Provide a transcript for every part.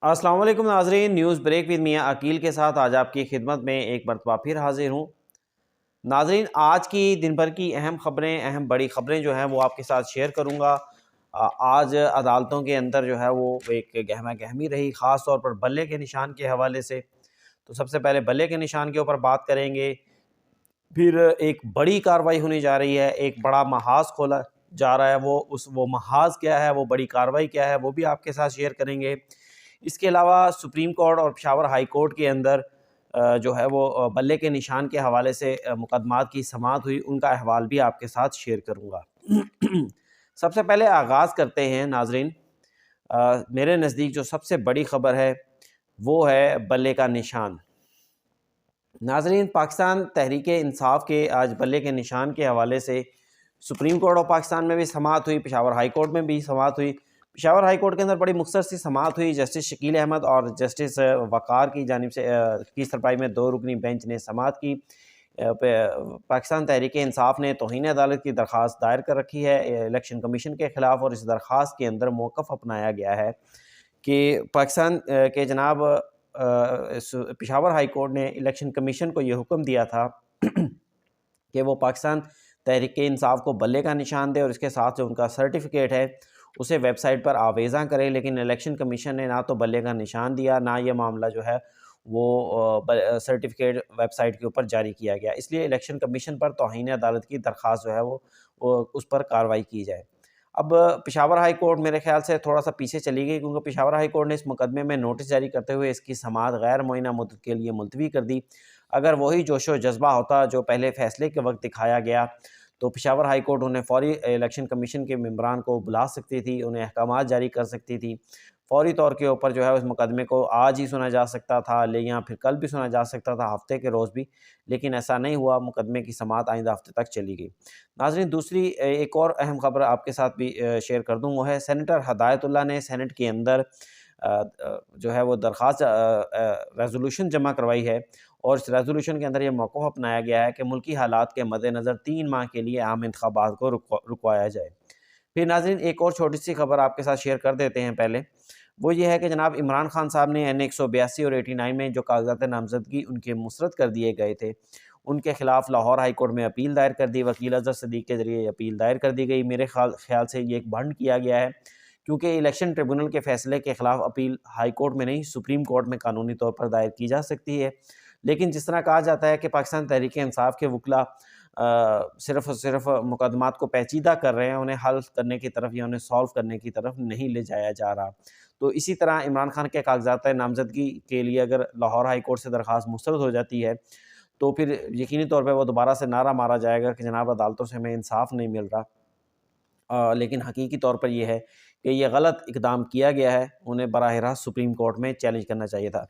السلام علیکم ناظرین، نیوز بریک ود میاں عقیل کے ساتھ آج آپ کی خدمت میں ایک مرتبہ پھر حاضر ہوں۔ ناظرین، آج کی دن بھر کی اہم بڑی خبریں جو ہیں وہ آپ کے ساتھ شیئر کروں گا۔ آج عدالتوں کے اندر جو ہے وہ ایک گہما گہمی رہی، خاص طور پر بلے کے نشان کے حوالے سے۔ تو سب سے پہلے بلے کے نشان کے اوپر بات کریں گے، پھر ایک بڑی کارروائی ہونے جا رہی ہے، ایک بڑا محاذ کھولا جا رہا ہے، وہ محاذ کیا ہے، وہ بڑی کارروائی کیا ہے، وہ بھی آپ کے ساتھ شیئر کریں گے۔ اس کے علاوہ سپریم کورٹ اور پشاور ہائی کورٹ کے اندر جو ہے وہ بلے کے نشان کے حوالے سے مقدمات کی سماعت ہوئی، ان کا احوال بھی آپ کے ساتھ شیئر کروں گا۔ سب سے پہلے آغاز کرتے ہیں ناظرین، میرے نزدیک جو سب سے بڑی خبر ہے وہ ہے بلے کا نشان۔ ناظرین، پاکستان تحریک انصاف کے آج بلے کے نشان کے حوالے سے سپریم کورٹ آف پاکستان میں بھی سماعت ہوئی، پشاور ہائی کورٹ میں بھی سماعت ہوئی۔ پشاور ہائی کورٹ کے اندر بڑی مختصر سی سماعت ہوئی، جسٹس شکیل احمد اور جسٹس وقار کی جانب سے کی سربراہی میں 2 رکنی بینچ نے سماعت کی۔ پاکستان تحریک انصاف نے توہین عدالت کی درخواست دائر کر رکھی ہے الیکشن کمیشن کے خلاف، اور اس درخواست کے اندر موقف اپنایا گیا ہے کہ پاکستان کے جناب پشاور ہائی کورٹ نے الیکشن کمیشن کو یہ حکم دیا تھا کہ وہ پاکستان تحریک انصاف کو بلے کا نشان دے، اور اس کے ساتھ جو ان کا سرٹیفکیٹ ہے اسے ویب سائٹ پر آویزاں کرے، لیکن الیکشن کمیشن نے نہ تو بلے کا نشان دیا، نہ یہ معاملہ جو ہے وہ سرٹیفکیٹ ویب سائٹ کے اوپر جاری کیا گیا۔ اس لیے الیکشن کمیشن پر توہین عدالت کی درخواست جو ہے وہ اس پر کارروائی کی جائے۔ اب پشاور ہائی کورٹ میرے خیال سے تھوڑا سا پیچھے چلی گئی، کیونکہ پشاور ہائی کورٹ نے اس مقدمے میں نوٹس جاری کرتے ہوئے اس کی سماعت غیر معینہ مدت کے لیے ملتوی کر دی۔ اگر وہی جوش و جذبہ ہوتا جو پہلے فیصلے کے وقت دکھایا گیا تو پشاور ہائی کورٹ انہیں فوری الیکشن کمیشن کے ممبران کو بلا سکتی تھی، انہیں احکامات جاری کر سکتی تھی، فوری طور کے اوپر جو ہے اس مقدمے کو آج ہی سنا جا سکتا تھا، یا پھر کل بھی سنا جا سکتا تھا، ہفتے کے روز بھی، لیکن ایسا نہیں ہوا، مقدمے کی سماعت آئندہ ہفتے تک چلی گئی۔ ناظرین، دوسری ایک اور اہم خبر آپ کے ساتھ بھی شیئر کر دوں، وہ ہے سینیٹر ہدایت اللہ نے سینٹ کے اندر جو ہے وہ درخواست ریزولوشن جمع کروائی ہے، اور اس ریزولوشن کے اندر یہ موقف اپنایا گیا ہے کہ ملکی حالات کے مد نظر 3 ماہ کے لیے عام انتخابات کو رکوایا جائے۔ پھر ناظرین، ایک اور چھوٹی سی خبر آپ کے ساتھ شیئر کر دیتے ہیں پہلے، وہ یہ ہے کہ جناب عمران خان صاحب نے این 182 اور 89 میں جو کاغذات نامزدگی ان کے مسترد کر دیے گئے تھے، ان کے خلاف لاہور ہائی کورٹ میں اپیل دائر کر دی، وکیل اظہر صدیق کے ذریعے اپیل دائر کر دی گئی۔ میرے خیال سے یہ ایک بھنڈ کیا گیا ہے، کیونکہ الیکشن ٹریبونل کے فیصلے کے خلاف اپیل ہائی کورٹ میں نہیں سپریم کورٹ میں قانونی طور پر دائر کی جا سکتی ہے، لیکن جس طرح کہا جاتا ہے کہ پاکستان تحریک انصاف کے وکلاء صرف مقدمات کو پیچیدہ کر رہے ہیں، انہیں حل کرنے کی طرف یا انہیں سالو کرنے کی طرف نہیں لے جایا جا رہا، تو اسی طرح عمران خان کے کاغذات نامزدگی کے لیے اگر لاہور ہائی کورٹ سے درخواست مسترد ہو جاتی ہے تو پھر یقینی طور پہ وہ دوبارہ سے نعرہ مارا جائے گا کہ جناب عدالتوں سے ہمیں انصاف نہیں مل رہا، لیکن حقیقی طور پر یہ ہے کہ یہ غلط اقدام کیا گیا ہے، انہیں براہ راست سپریم کورٹ میں چیلنج کرنا چاہیے تھا۔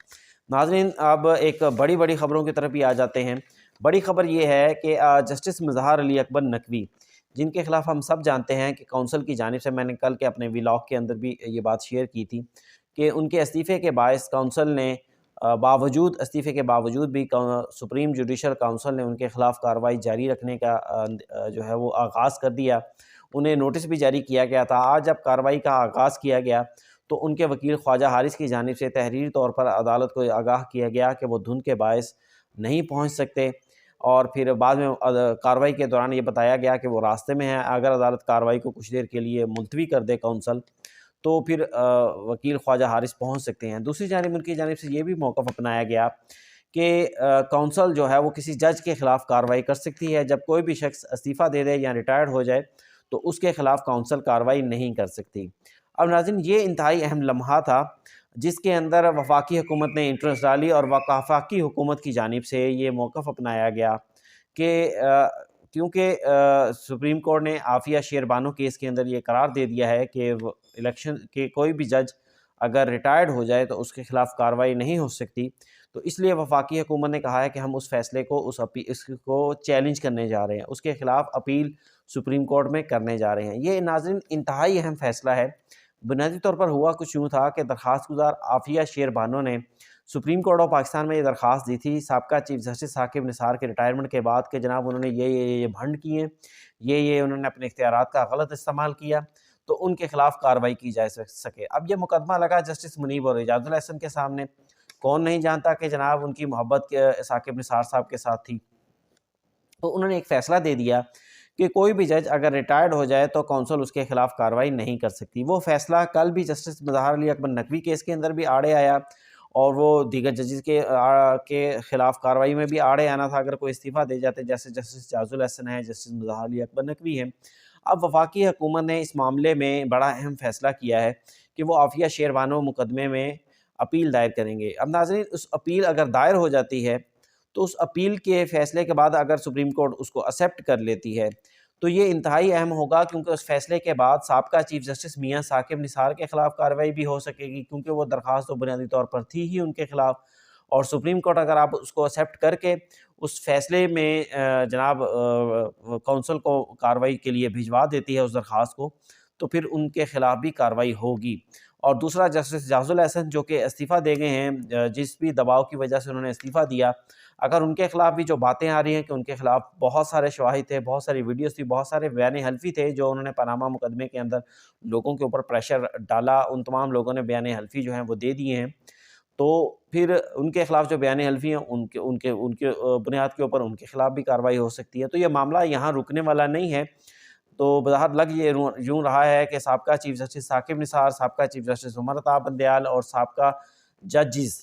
ناظرین، اب ایک بڑی خبروں کی طرف بھی آ جاتے ہیں۔ بڑی خبر یہ ہے کہ جسٹس مظہر علی اکبر نقوی، جن کے خلاف ہم سب جانتے ہیں کہ کونسل کی جانب سے، میں نے کل کے اپنے ولاگ کے اندر بھی یہ بات شیئر کی تھی کہ ان کے استعفے کے باعث کونسل نے استعفے کے باوجود بھی سپریم جوڈیشل کونسل نے ان کے خلاف کارروائی جاری رکھنے کا جو ہے وہ آغاز کر دیا، انہیں نوٹس بھی جاری کیا گیا تھا۔ آج جب کارروائی کا آغاز کیا گیا تو ان کے وکیل خواجہ حارث کی جانب سے تحریری طور پر عدالت کو آگاہ کیا گیا کہ وہ دھند کے باعث نہیں پہنچ سکتے، اور پھر بعد میں کارروائی کے دوران یہ بتایا گیا کہ وہ راستے میں ہیں، اگر عدالت کارروائی کو کچھ دیر کے لیے ملتوی کر دے کونسل تو پھر وکیل خواجہ حارث پہنچ سکتے ہیں۔ دوسری جانب ان کی جانب سے یہ بھی موقف اپنایا گیا کہ کونسل جو ہے وہ کسی جج کے خلاف کارروائی کر سکتی ہے، جب کوئی بھی شخص استعفیٰ دے دے یا ریٹائرڈ ہو جائے تو اس کے خلاف کونسل کارروائی نہیں کر سکتی۔ اب ناظرین، یہ انتہائی اہم لمحہ تھا جس کے اندر وفاقی حکومت نے انٹرسٹ ڈالی، اور وفاقی حکومت کی جانب سے یہ موقف اپنایا گیا کہ کیونکہ سپریم کورٹ نے عافیہ شیر بانو کیس کے اندر یہ قرار دے دیا ہے کہ الیکشن کے کوئی بھی جج اگر ریٹائرڈ ہو جائے تو اس کے خلاف کارروائی نہیں ہو سکتی، تو اس لیے وفاقی حکومت نے کہا ہے کہ ہم اس فیصلے کو اس کو چیلنج کرنے جا رہے ہیں، اس کے خلاف اپیل سپریم کورٹ میں کرنے جا رہے ہیں۔ یہ ناظرین انتہائی اہم فیصلہ ہے۔ بنیادی طور پر ہوا کچھ یوں تھا کہ درخواست گزار عافیہ شیر بانو نے سپریم کورٹ آف پاکستان میں یہ درخواست دی تھی سابقہ چیف جسٹس ثاقب نثار کے ریٹائرمنٹ کے بعد کہ جناب انہوں نے یہ بھنڈ کیے، یہ انہوں نے اپنے اختیارات کا غلط استعمال کیا، تو ان کے خلاف کارروائی کی جا سکے۔ اب یہ مقدمہ لگا جسٹس منیب اور اعجاز الاحسن کے سامنے۔ کون نہیں جانتا کہ جناب ان کی محبت ثاقب نثار صاحب کے ساتھ تھی۔ تو انہوں نے ایک فیصلہ دے دیا کہ کوئی بھی جج اگر ریٹائرڈ ہو جائے تو کونسل اس کے خلاف کارروائی نہیں کر سکتی۔ وہ فیصلہ کل بھی جسٹس مظہر علی اکبر نقوی کیس کے اندر بھی آڑے آیا، اور وہ دیگر ججز کے خلاف کارروائی میں بھی آڑے آنا تھا اگر کوئی استعفیٰ دے جاتے، جیسے جسٹس اعجاز الاحسن ہے، جسٹس مظہر علی اکبر نقوی ہیں۔ اب وفاقی حکومت نے اس معاملے میں بڑا اہم فیصلہ کیا ہے کہ وہ عافیہ شیروانو مقدمے میں اپیل دائر کریں گے۔ اب ناظرین، اس اپیل اگر دائر ہو جاتی ہے تو اس اپیل کے فیصلے کے بعد اگر سپریم کورٹ اس کو ایکسیپٹ کر لیتی ہے تو یہ انتہائی اہم ہوگا، کیونکہ اس فیصلے کے بعد سابقہ چیف جسٹس میاں ثاقب نثار کے خلاف کارروائی بھی ہو سکے گی، کیونکہ وہ درخواست تو بنیادی طور پر تھی ہی ان کے خلاف، اور سپریم کورٹ اگر آپ اس کو ایکسیپٹ کر کے اس فیصلے میں جناب کونسل کو کارروائی کے لیے بھجوا دیتی ہے اس درخواست کو، تو پھر ان کے خلاف بھی کارروائی ہوگی۔ اور دوسرا جسٹس اعجاز الاحسن جو کہ استعفیٰ دے گئے ہیں، جس بھی دباؤ کی وجہ سے انہوں نے استعفیٰ دیا، اگر ان کے خلاف بھی جو باتیں آ رہی ہیں کہ ان کے خلاف بہت سارے شواہد تھے، بہت ساری ویڈیوز تھی، بہت سارے بیان حلفی تھے جو انہوں نے پاناما مقدمے کے اندر لوگوں کے اوپر پریشر ڈالا، ان تمام لوگوں نے بیان حلفی جو ہیں وہ دے دیے ہیں، تو پھر ان کے خلاف جو بیان حلفی ہیں ان کے بنیاد کے اوپر ان کے خلاف بھی کارروائی ہو سکتی ہے۔ تو یہ معاملہ یہاں رکنے والا نہیں ہے۔ تو بظاہر لگ یہ یوں رہا ہے کہ سابقہ چیف جسٹس ثاقب نثار، سابقہ چیف جسٹس عمر عطا بندیال اور سابقہ ججز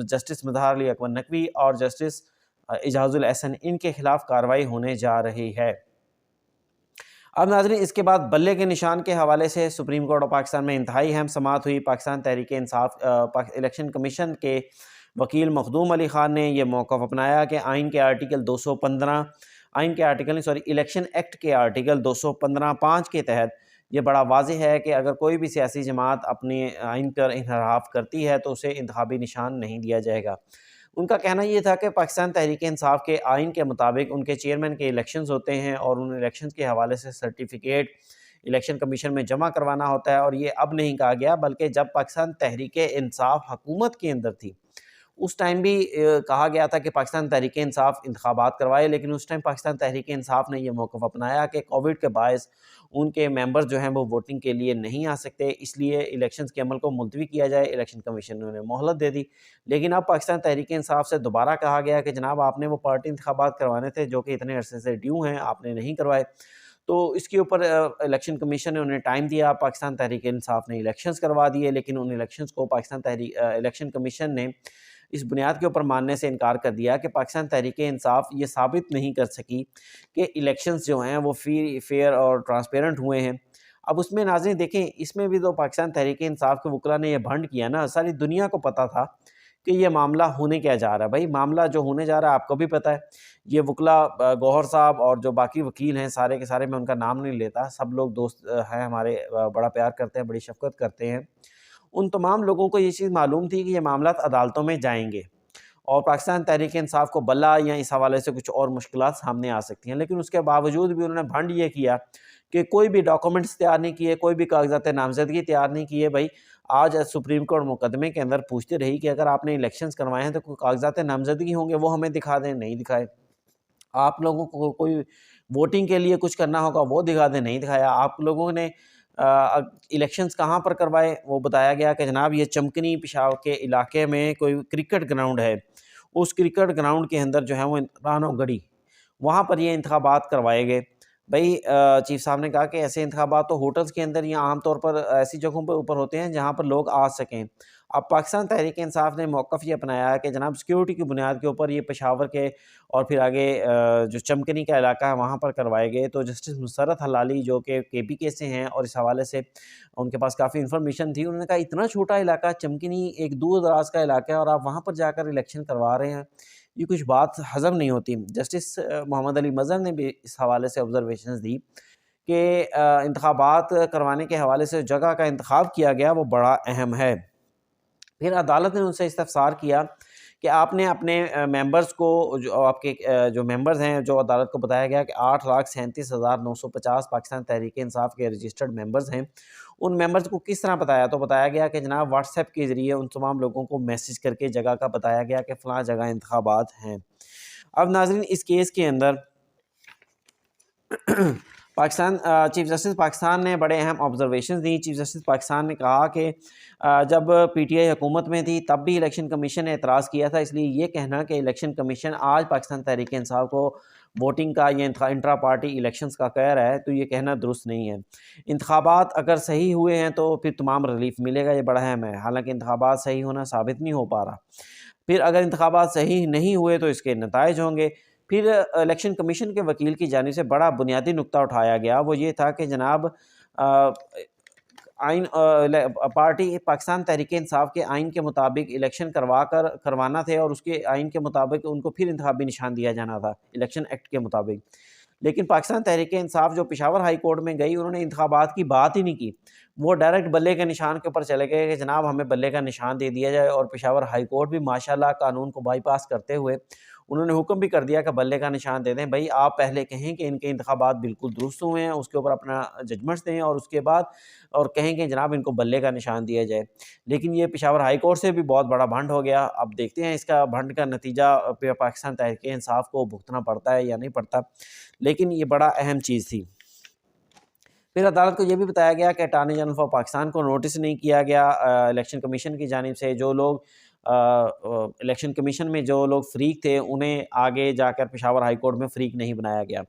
جسٹس مظہر علی اکبر نقوی اور جسٹس اعجاز الاحسن، ان کے خلاف کارروائی ہونے جا رہی ہے۔ اب ناظرین، اس کے بعد بلے کے نشان کے حوالے سے سپریم کورٹ آف پاکستان میں انتہائی اہم سماعت ہوئی۔ پاکستان تحریک انصاف الیکشن کمیشن کے وکیل مخدوم علی خان نے یہ موقف اپنایا کہ آئین کے آرٹیکل 215 الیکشن ایکٹ کے آرٹیکل 215(5) کے تحت یہ بڑا واضح ہے کہ اگر کوئی بھی سیاسی جماعت اپنے آئین پر انحراف کرتی ہے تو اسے انتخابی نشان نہیں دیا جائے گا۔ ان کا کہنا یہ تھا کہ پاکستان تحریک انصاف کے آئین کے مطابق ان کے چیئرمین کے الیکشنز ہوتے ہیں اور ان الیکشنز کے حوالے سے سرٹیفکیٹ الیکشن کمیشن میں جمع کروانا ہوتا ہے، اور یہ اب نہیں کہا گیا بلکہ جب پاکستان تحریک انصاف حکومت کے اندر تھی اس ٹائم بھی کہا گیا تھا کہ پاکستان تحریک انصاف انتخابات کروائے، لیکن اس ٹائم پاکستان تحریک انصاف نے یہ موقف اپنایا کہ کووڈ کے باعث ان کے ممبر جو ہیں وہ ووٹنگ کے لیے نہیں آ سکتے، اس لیے الیکشنز کے عمل کو ملتوی کیا جائے۔ الیکشن کمیشن نے انہیں مہلت دے دی، لیکن اب پاکستان تحریک انصاف سے دوبارہ کہا گیا کہ جناب آپ نے وہ پارٹی انتخابات کروانے تھے جو کہ اتنے عرصے سے ڈیو ہیں، آپ نے نہیں کروائے۔ تو اس کے اوپر الیکشن کمیشن نے انہیں ٹائم دیا، پاکستان تحریک انصاف نے الیکشنز کروا دیے، لیکن ان الیکشنز کو پاکستان الیکشن کمیشن نے اس بنیاد کے اوپر ماننے سے انکار کر دیا کہ پاکستان تحریک انصاف یہ ثابت نہیں کر سکی کہ الیکشنز جو ہیں وہ فیئر اور ٹرانسپیرنٹ ہوئے ہیں۔ اب اس میں ناظرین دیکھیں، اس میں بھی تو پاکستان تحریک انصاف کے وکلاء نے یہ بھنڈ کیا نا، ساری دنیا کو پتہ تھا کہ یہ معاملہ ہونے کیا جا رہا ہے۔ بھائی معاملہ جو ہونے جا رہا ہے آپ کو بھی پتہ ہے، یہ وکلاء گوہر صاحب اور جو باقی وکیل ہیں سارے کے سارے، میں ان کا نام نہیں لیتا، سب لوگ دوست ہیں ہمارے، بڑا پیار کرتے ہیں، بڑی شفقت کرتے ہیں، ان تمام لوگوں کو یہ چیز معلوم تھی کہ یہ معاملات عدالتوں میں جائیں گے اور پاکستان تحریک انصاف کو بلا یا اس حوالے سے کچھ اور مشکلات سامنے آ سکتی ہیں، لیکن اس کے باوجود بھی انہوں نے بھنڈ یہ کیا کہ کوئی بھی ڈاکومنٹس تیار نہیں کیے، کوئی بھی کاغذات نامزدگی تیار نہیں کیے۔ بھائی آج سپریم کورٹ مقدمے کے اندر پوچھتے رہی کہ اگر آپ نے الیکشنز کروائے ہیں تو کوئی کاغذات نامزدگی ہوں گے، وہ ہمیں دکھا دیں، نہیں دکھائے۔ آپ لوگوں کو کوئی ووٹنگ کے لیے کچھ کرنا ہوگا وہ دکھا دیں، نہیں دکھایا۔ آپ لوگوں نے الیکشنز کہاں پر کروائے، وہ بتایا گیا کہ جناب یہ چمکنی پشاور کے علاقے میں کوئی کرکٹ گراؤنڈ ہے، اس کرکٹ گراؤنڈ کے اندر جو ہے وہ رانو گڑھی، وہاں پر یہ انتخابات کروائے گئے۔ بھائی چیف صاحب نے کہا کہ ایسے انتخابات تو ہوٹلز کے اندر یا عام طور پر ایسی جگہوں پر اوپر ہوتے ہیں جہاں پر لوگ آ سکیں۔ اب پاکستان تحریک انصاف نے موقف یہ اپنایا ہے کہ جناب سیکیورٹی کی بنیاد کے اوپر یہ پشاور کے اور پھر آگے جو چمکنی کا علاقہ ہے وہاں پر کروائے گئے۔ تو جسٹس مسرت حلالی جو کہ KPK سے ہیں اور اس حوالے سے ان کے پاس کافی انفارمیشن تھی، انہوں نے کہا اتنا چھوٹا علاقہ چمکنی ایک دور دراز کا علاقہ ہے اور آپ وہاں پر جا کر الیکشن کروا رہے ہیں، یہ کچھ بات ہضم نہیں ہوتی۔ جسٹس محمد علی مظہر نے بھی اس حوالے سے آبزرویشنز دی کہ انتخابات کروانے کے حوالے سے جگہ کا انتخاب کیا گیا وہ بڑا اہم ہے۔ پھر عدالت نے ان سے استفسار کیا کہ آپ نے اپنے ممبرز کو، جو آپ کے جو ممبرز ہیں، جو عدالت کو بتایا گیا کہ 8,37,950 پاکستان تحریک انصاف کے رجسٹرڈ ممبرز ہیں، ان ممبرز کو کس طرح بتایا؟ تو بتایا گیا کہ جناب واٹس ایپ کے ذریعے ان تمام لوگوں کو میسج کر کے جگہ کا بتایا گیا کہ فلاں جگہ انتخابات ہیں۔ اب ناظرین اس کیس کے اندر پاکستان چیف جسٹس پاکستان نے بڑے اہم آبزرویشنز دی۔ چیف جسٹس پاکستان نے کہا کہ جب پی ٹی آئی حکومت میں تھی تب بھی الیکشن کمیشن نے اعتراض کیا تھا، اس لیے یہ کہنا کہ الیکشن کمیشن آج پاکستان تحریک انصاف کو ووٹنگ کا یا انٹرا پارٹی الیکشنز کا کہہ رہا ہے تو یہ کہنا درست نہیں ہے۔ انتخابات اگر صحیح ہوئے ہیں تو پھر تمام ریلیف ملے گا، یہ بڑا اہم ہے، حالانکہ انتخابات صحیح ہونا ثابت نہیں ہو پا رہا۔ پھر اگر انتخابات صحیح نہیں ہوئے تو اس کے نتائج ہوں گے۔ پھر الیکشن کمیشن کے وکیل کی جانب سے بڑا بنیادی نقطہ اٹھایا گیا، وہ یہ تھا کہ جناب آئین پارٹی پاکستان تحریک انصاف کے آئین کے مطابق الیکشن کروانا تھے، اور اس کے آئین کے مطابق ان کو پھر انتخابی نشان دیا جانا تھا الیکشن ایکٹ کے مطابق۔ لیکن پاکستان تحریک انصاف جو پشاور ہائی کورٹ میں گئی، انہوں نے انتخابات کی بات ہی نہیں کی، وہ ڈائریکٹ بلے کے نشان کے اوپر چلے گئے کہ جناب ہمیں بلے کا نشان دے دیا جائے، اور پشاور ہائی کورٹ بھی ماشاءاللہ قانون کو بائی پاس کرتے ہوئے انہوں نے حکم بھی کر دیا کہ بلے کا نشان دے دیں۔ بھائی آپ پہلے کہیں کہ ان کے انتخابات بالکل درست ہوئے ہیں، اس کے اوپر اپنا ججمنٹس دیں، اور اس کے بعد اور کہیں کہ جناب ان کو بلے کا نشان دیا جائے۔ لیکن یہ پشاور ہائی کورٹ سے بھی بہت بڑا بھنڈ ہو گیا۔ اب دیکھتے ہیں اس کا بھنڈ کا نتیجہ پاکستان تحریک انصاف کو بھگتنا پڑتا ہے یا نہیں پڑتا، لیکن یہ بڑا اہم چیز تھی۔ پھر عدالت کو یہ بھی بتایا گیا کہ اٹارنی جنرل آف پاکستان کو نوٹس نہیں کیا گیا الیکشن کمیشن کی جانب سے، جو لوگ الیکشن کمیشن میں جو لوگ فریق تھے انہیں آگے جا کر پشاور ہائی کورٹ میں فریق نہیں بنایا گیا۔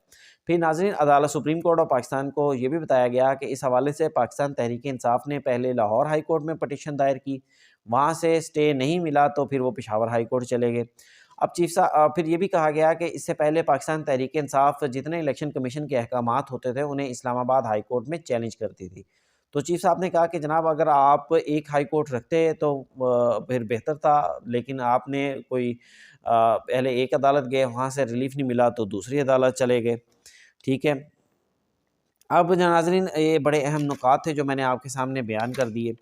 پھر ناظرین، عدالت سپریم کورٹ آف پاکستان کو یہ بھی بتایا گیا کہ اس حوالے سے پاکستان تحریک انصاف نے پہلے لاہور ہائی کورٹ میں پٹیشن دائر کی، وہاں سے اسٹے نہیں ملا تو پھر وہ پشاور ہائی کورٹ چلے گئے۔ اب چیف صاحب پھر یہ بھی کہا گیا کہ اس سے پہلے پاکستان تحریک انصاف جتنے الیکشن کمیشن کے احکامات ہوتے تھے انہیں اسلام آباد ہائی کورٹ میں چیلنج کرتی تھی۔ تو چیف صاحب نے کہا کہ جناب اگر آپ ایک ہائی کورٹ رکھتے تو پھر بہتر تھا، لیکن آپ نے کوئی پہلے ایک عدالت گئے، وہاں سے ریلیف نہیں ملا تو دوسری عدالت چلے گئے، ٹھیک ہے۔ اب ناظرین، یہ بڑے اہم نکات تھے جو میں نے آپ کے سامنے بیان کر دیے۔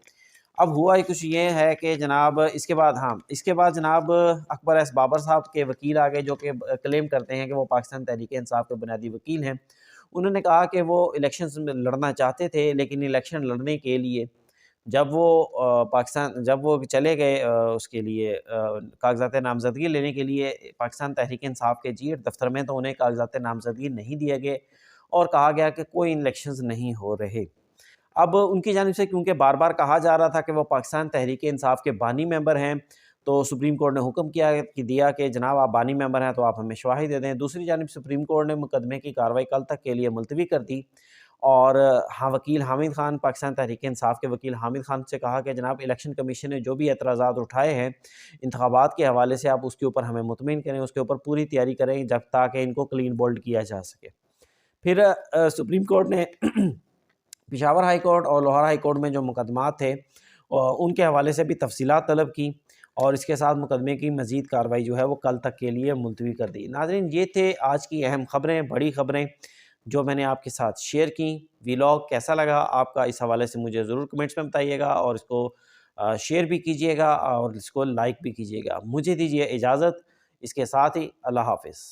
اب ہوا ہی کچھ یہ ہے کہ جناب اس کے بعد جناب اکبر ایس بابر صاحب کے وکیل آگئے، جو کہ کلیم کرتے ہیں کہ وہ پاکستان تحریک انصاف کے بنیادی وکیل ہیں۔ انہوں نے کہا کہ وہ الیکشنز میں لڑنا چاہتے تھے، لیکن الیکشن لڑنے کے لیے جب وہ چلے گئے اس کے لیے کاغذات نامزدگی لینے کے لیے پاکستان تحریک انصاف کے جی دفتر میں، تو انہیں کاغذات نامزدگی نہیں دیے گئے اور کہا گیا کہ کوئی الیکشنز نہیں ہو رہے۔ اب ان کی جانب سے کیونکہ بار بار کہا جا رہا تھا کہ وہ پاکستان تحریک انصاف کے بانی ممبر ہیں، تو سپریم کورٹ نے حکم دیا کہ جناب آپ بانی ممبر ہیں تو آپ ہمیں شواہد دے دیں۔ دوسری جانب سپریم کورٹ نے مقدمے کی کارروائی کل تک کے لیے ملتوی کر دی، اور وکیل حامد خان، پاکستان تحریک انصاف کے وکیل حامد خان سے کہا کہ جناب الیکشن کمیشن نے جو بھی اعتراضات اٹھائے ہیں انتخابات کے حوالے سے، آپ اس کے اوپر ہمیں مطمئن کریں، اس کے اوپر پوری تیاری کریں جب تاکہ ان کو کلین بولڈ کیا جا سکے۔ پھر سپریم کورٹ نے پشاور ہائی کورٹ اور لاہور ہائی کورٹ میں جو مقدمات تھے ان کے حوالے سے بھی تفصیلات طلب کی، اور اس کے ساتھ مقدمے کی مزید کارروائی جو ہے وہ کل تک کے لیے ملتوی کر دی۔ ناظرین، یہ تھے آج کی اہم خبریں، بڑی خبریں جو میں نے آپ کے ساتھ شیئر کی۔ ویلاگ کیسا لگا آپ کا، اس حوالے سے مجھے ضرور کمنٹس میں بتائیے گا، اور اس کو شیئر بھی کیجیے گا اور اس کو لائک بھی کیجیے گا۔ مجھے دیجیے اجازت، اس کے ساتھ ہی اللہ حافظ۔